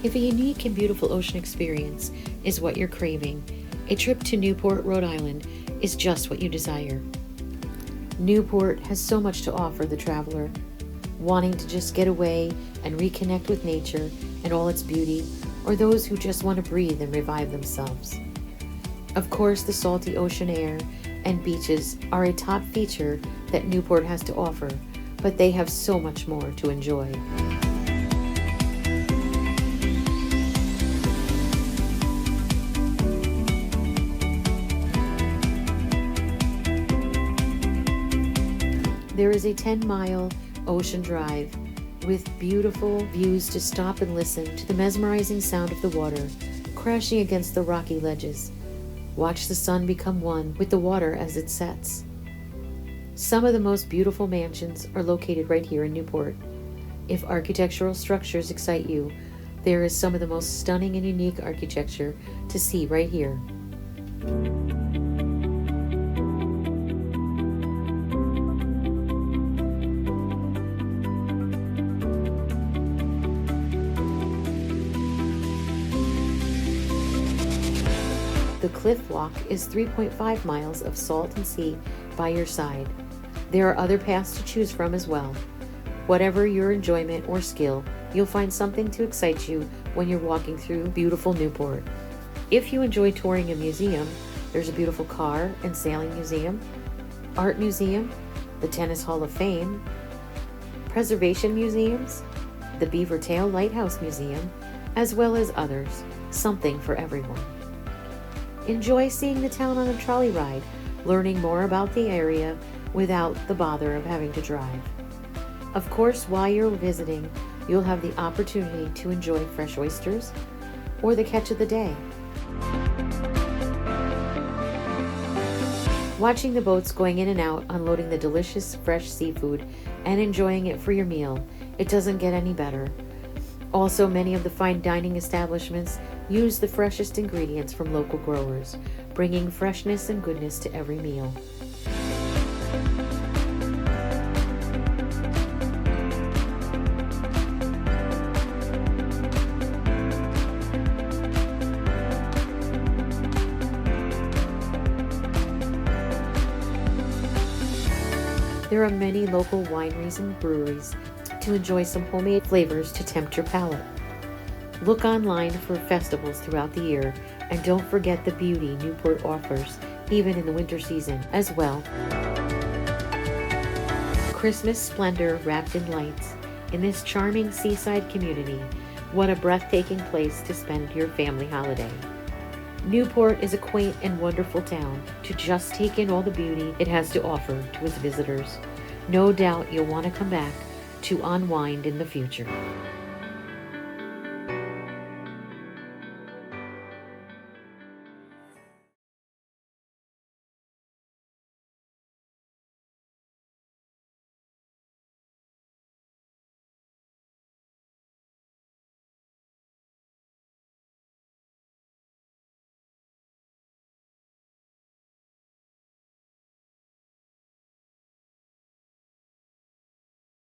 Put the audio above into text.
If a unique and beautiful ocean experience is what you're craving, a trip to Newport, Rhode Island is just what you desire. Newport has so much to offer the traveler, wanting to just get away and reconnect with nature and all its beauty, or those who just want to breathe and revive themselves. Of course, the salty ocean air and beaches are a top feature that Newport has to offer, but they have so much more to enjoy. There is a 10-mile ocean drive with beautiful views to stop and listen to the mesmerizing sound of the water crashing against the rocky ledges. Watch the sun become one with the water as it sets. Some of the most beautiful mansions are located right here in Newport. If architectural structures excite you, there is some of the most stunning and unique architecture to see right here. The Cliff Walk is 3.5 miles of salt and sea by your side. There are other paths to choose from as well. Whatever your enjoyment or skill, you'll find something to excite you when you're walking through beautiful Newport. If you enjoy touring a museum, there's a beautiful car and sailing museum, art museum, the Tennis Hall of Fame, preservation museums, the Beaver Tail Lighthouse Museum, as well as others. Something for everyone. Enjoy seeing the town on a trolley ride, learning more about the area without the bother of having to drive. Of course, while you're visiting, you'll have the opportunity to enjoy fresh oysters or the catch of the day. Watching the boats going in and out, unloading the delicious fresh seafood and enjoying it for your meal, it doesn't get any better. Also, many of the fine dining establishments use the freshest ingredients from local growers, bringing freshness and goodness to every meal. There are many local wineries and breweries to enjoy some homemade flavors to tempt your palate. Look online for festivals throughout the year, and don't forget the beauty Newport offers, even in the winter season as well. Christmas splendor wrapped in lights in this charming seaside community. What a breathtaking place to spend your family holiday. Newport is a quaint and wonderful town to just take in all the beauty it has to offer to its visitors. No doubt you'll want to come back to unwind in the future.